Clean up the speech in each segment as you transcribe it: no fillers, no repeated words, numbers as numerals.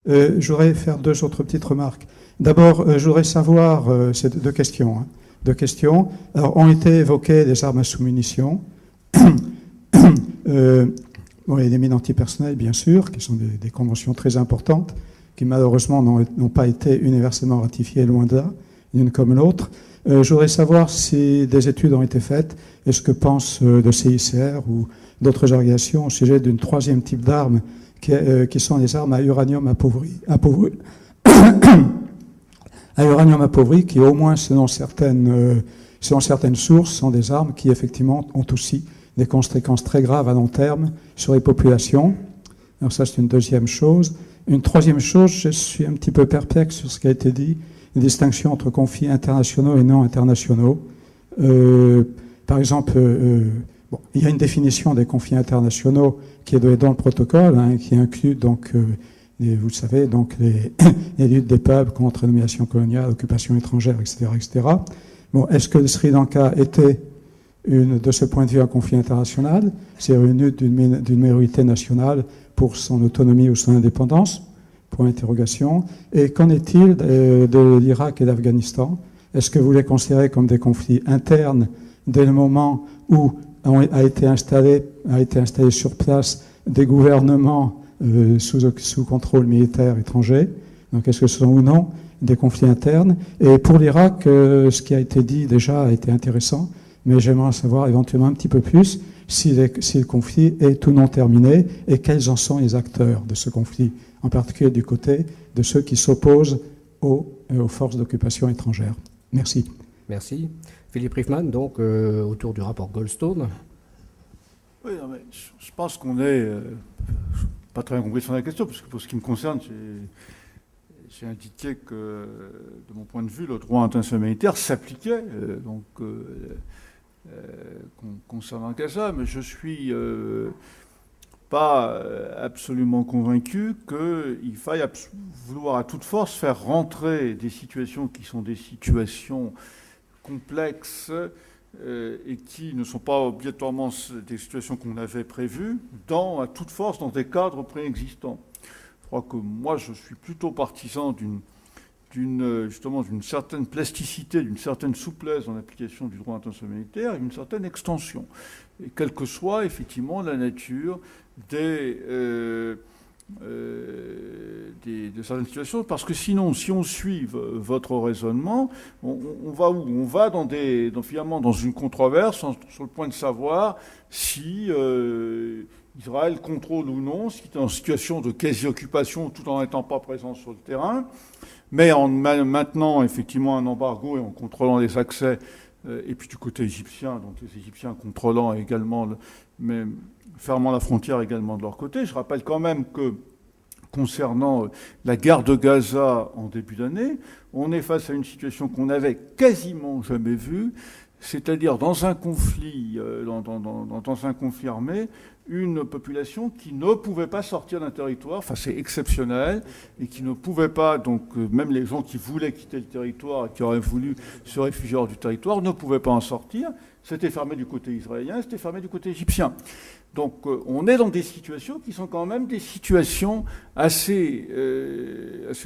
Je voudrais faire deux autres petites remarques. D'abord, je voudrais savoir, c'est deux questions. Hein, deux questions. Alors, ont été évoquées des armes à sous-munitions. Bon, il y a des mines antipersonnelles, bien sûr, qui sont des conventions très importantes, qui malheureusement n'ont pas été universellement ratifiées, loin de là, l'une comme l'autre. Je voudrais savoir si des études ont été faites et ce que pense le CICR ou d'autres organisations au sujet d'une troisième type d'armes qui sont les armes à uranium appauvri. À uranium appauvri, qui au moins selon certaines sources sont des armes qui effectivement ont aussi des conséquences très graves à long terme sur les populations. Alors ça, c'est une deuxième chose. Une troisième chose, je suis un petit peu perplexe sur ce qui a été dit, une distinction entre conflits internationaux et non internationaux. Par exemple, bon, il y a une définition des conflits internationaux qui est donnée dans le protocole, hein, qui inclut donc, vous le savez, donc les luttes des peuples contre la domination coloniale, l'occupation étrangère, etc., etc. Bon, est-ce que le Sri Lanka était de ce point de vue un conflit international, c'est-à-dire une lutte d'une minorité nationale pour son autonomie ou son indépendance? Point d'interrogation. Et qu'en est-il de l'Irak et d'Afghanistan? Est-ce que vous les considérez comme des conflits internes dès le moment où a été installé sur place des gouvernements sous contrôle militaire étranger? Donc est-ce que ce sont ou non des conflits internes? Et pour l'Irak, ce qui a été dit déjà a été intéressant, mais j'aimerais savoir éventuellement un petit peu plus si le conflit est ou non terminé et quels en sont les acteurs de ce conflit, en particulier du côté de ceux qui s'opposent aux forces d'occupation étrangères. Merci. Merci. Philippe Riefmann, donc, autour du rapport Goldstone. Oui, non, mais je pense qu'on est pas très bien compris sur la question, parce que pour ce qui me concerne, j'ai indiqué que, de mon point de vue, le droit international humanitaire s'appliquait concernant Gaza, mais je suis pas absolument convaincu qu'il faille vouloir à toute force faire rentrer des situations qui sont des situations complexes et qui ne sont pas obligatoirement des situations qu'on avait prévues à toute force dans des cadres préexistants. Je crois que moi, je suis plutôt partisan justement d'une certaine plasticité, d'une certaine souplesse dans l'application du droit international humanitaire et d'une certaine extension. Et quelle que soit effectivement la nature de certaines situations, parce que sinon, si on suit votre raisonnement, on va où? On va finalement dans une controverse sur le point de savoir si Israël contrôle ou non, ce qui est en situation de quasi-occupation tout en n'étant pas présent sur le terrain, mais en maintenant effectivement un embargo et en contrôlant les accès, et puis du côté égyptien, donc les Égyptiens contrôlant également, mais fermant la frontière également de leur côté. Je rappelle quand même que concernant la guerre de Gaza en début d'année, on est face à une situation qu'on n'avait quasiment jamais vue, c'est-à-dire dans un conflit, dans un conflit armé, une population qui ne pouvait pas sortir d'un territoire, enfin c'est exceptionnel, et qui ne pouvait pas, donc même les gens qui voulaient quitter le territoire et qui auraient voulu se réfugier hors du territoire ne pouvaient pas en sortir. C'était fermé du côté israélien, c'était fermé du côté égyptien. Donc on est dans des situations qui sont quand même des situations assez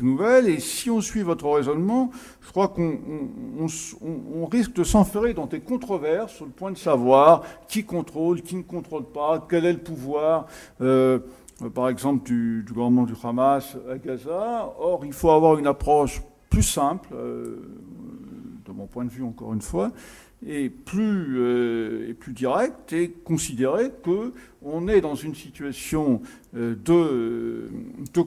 nouvelles. Et si on suit votre raisonnement, je crois qu'on risque de s'enferrer dans des controverses sur le point de savoir qui contrôle, qui ne contrôle pas, quel est le pouvoir, par exemple, du gouvernement du Hamas à Gaza. Or, il faut avoir une approche plus simple, de mon point de vue encore une fois, et plus direct, et considérer qu'on est dans une situation de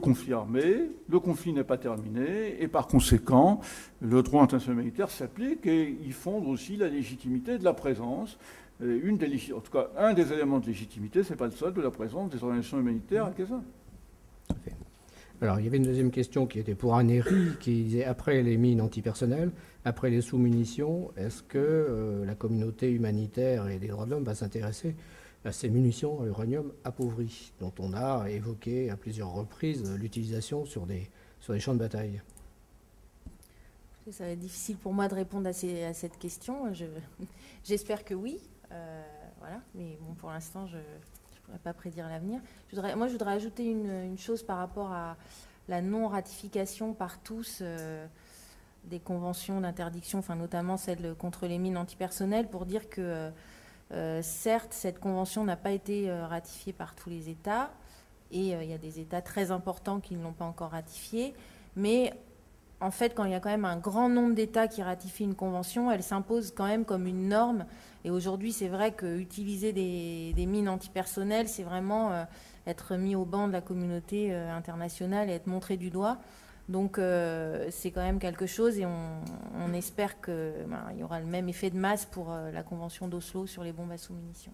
conflit armé, le conflit n'est pas terminé, et par conséquent, le droit international humanitaire s'applique, et il fonde aussi la légitimité de la présence, en tout cas un des éléments de légitimité, c'est pas le seul, de la présence des organisations humanitaires à Gaza. Alors, il y avait une deuxième question qui était pour Anne-Héry, qui disait, après les mines antipersonnelles, après les sous-munitions, est-ce que la communauté humanitaire et des droits de l'homme va s'intéresser à ces munitions à uranium appauvri, dont on a évoqué à plusieurs reprises l'utilisation sur des champs de bataille? Ça va être difficile pour moi de répondre à cette question. J'espère que oui. Voilà. Mais bon, pour l'instant, je ne pourrais pas prédire l'avenir. Je voudrais ajouter une chose par rapport la non-ratification par tous des conventions d'interdiction, enfin notamment celle contre les mines antipersonnelles, pour dire que certes, cette convention n'a pas été ratifiée par tous les États, et il y a des États très importants qui ne l'ont pas encore ratifiée, mais en fait, quand il y a quand même un grand nombre d'États qui ratifient une convention, elle s'impose quand même comme une norme. Et aujourd'hui, c'est vrai qu'utiliser des mines antipersonnelles, c'est vraiment être mis au banc de la communauté internationale et être montré du doigt. Donc, c'est quand même quelque chose, et on espère qu'il y aura le même effet de masse pour la convention d'Oslo sur les bombes à sous-munitions.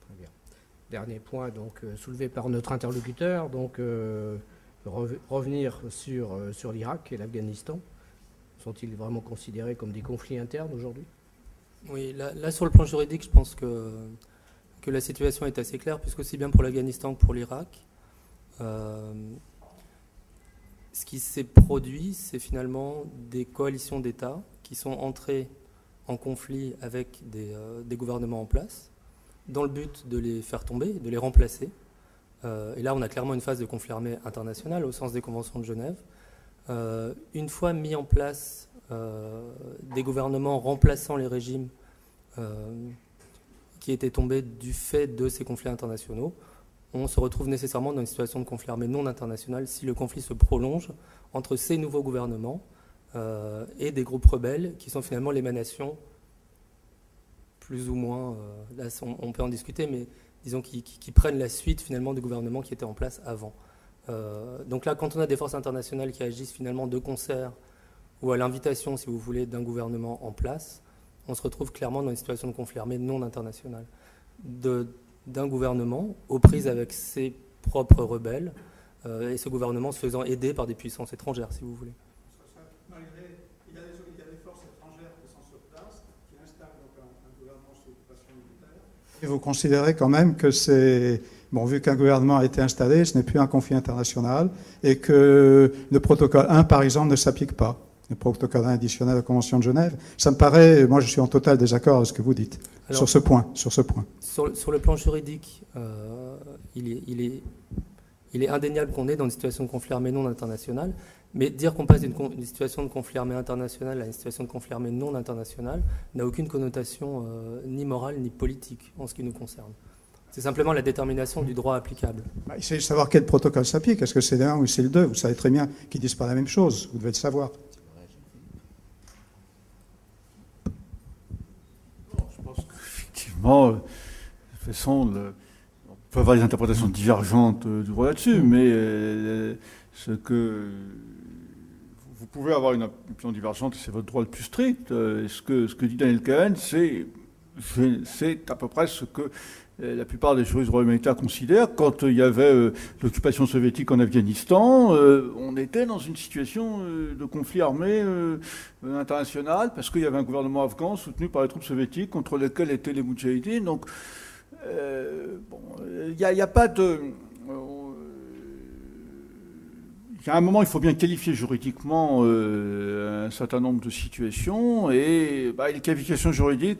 Très bien. Dernier point donc, soulevé par notre interlocuteur. Donc, revenir sur l'Irak et l'Afghanistan. Sont-ils vraiment considérés comme des conflits internes aujourd'hui ? Oui, là, sur le plan juridique, je pense que la situation est assez claire, puisque aussi bien pour l'Afghanistan que pour l'Irak, ce qui s'est produit, c'est finalement des coalitions d'États qui sont entrées en conflit avec des gouvernements en place, dans le but de les faire tomber, de les remplacer. Et là, on a clairement une phase de conflit armé international au sens des conventions de Genève. Une fois mis en place des gouvernements remplaçant les régimes qui étaient tombés du fait de ces conflits internationaux, on se retrouve nécessairement dans une situation de conflit armé non international si le conflit se prolonge entre ces nouveaux gouvernements et des groupes rebelles qui sont finalement l'émanation plus ou moins, là on peut en discuter, mais disons qui prennent la suite finalement du gouvernement qui était en place avant. Donc là, quand on a des forces internationales qui agissent finalement de concert ou à l'invitation, si vous voulez, d'un gouvernement en place, on se retrouve clairement dans une situation de conflit armé non international. D'un gouvernement aux prises avec ses propres rebelles et ce gouvernement se faisant aider par des puissances étrangères, si vous voulez. Il y a des forces étrangères qui sont sur place, qui installent donc un gouvernement sous occupation militaire. Et vous considérez quand même que c'est... Bon, vu qu'un gouvernement a été installé, ce n'est plus un conflit international et que le protocole 1, par exemple, ne s'applique pas. Le protocole 1 additionnel à la Convention de Genève. Ça me paraît, moi je suis en total désaccord avec ce que vous dites. Alors, sur ce point. Sur le plan juridique, il est indéniable qu'on est dans une situation de conflit armé non international, mais dire qu'on passe d'une situation de conflit armé international à une situation de conflit armé non international n'a aucune connotation ni morale ni politique en ce qui nous concerne. C'est simplement la détermination du droit applicable. Il s'agit de savoir quel protocole s'applique. Est-ce que c'est le 1 ou c'est le 2 ? Vous savez très bien qu'ils ne disent pas la même chose. Vous devez le savoir. Je pense qu'effectivement, de toute façon, on peut avoir des interprétations divergentes du droit là-dessus, mais ce que vous pouvez avoir une opinion divergente, c'est votre droit le plus strict. Ce que dit Daniel Cohen, c'est à peu près ce que la plupart des juristes droit humanitaire considèrent. Quand il y avait l'occupation soviétique en Afghanistan, on était dans une situation de conflit armé international parce qu'il y avait un gouvernement afghan soutenu par les troupes soviétiques contre lesquelles étaient les Moudjahidines. Donc, il n'y a pas de... À un moment, il faut bien qualifier juridiquement un certain nombre de situations et les qualifications juridiques,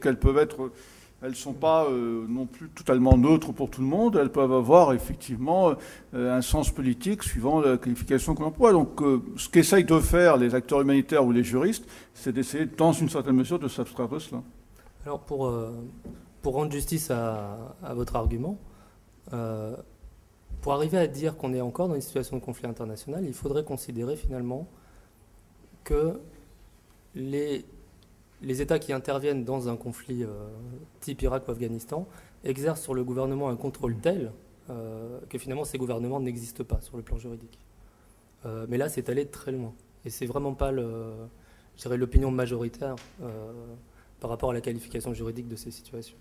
elles ne sont pas non plus totalement neutres pour tout le monde. Elles peuvent avoir effectivement un sens politique suivant la qualification qu'on emploie. Donc, ce qu'essayent de faire les acteurs humanitaires ou les juristes, c'est d'essayer, dans une certaine mesure, de s'abstraire de cela. Alors, pour rendre justice à votre argument, pour arriver à dire qu'on est encore dans une situation de conflit international, il faudrait considérer finalement que les États qui interviennent dans un conflit type Irak ou Afghanistan exercent sur le gouvernement un contrôle tel que finalement ces gouvernements n'existent pas sur le plan juridique. Mais là, c'est allé très loin. Et c'est vraiment pas l'opinion majoritaire par rapport à la qualification juridique de ces situations.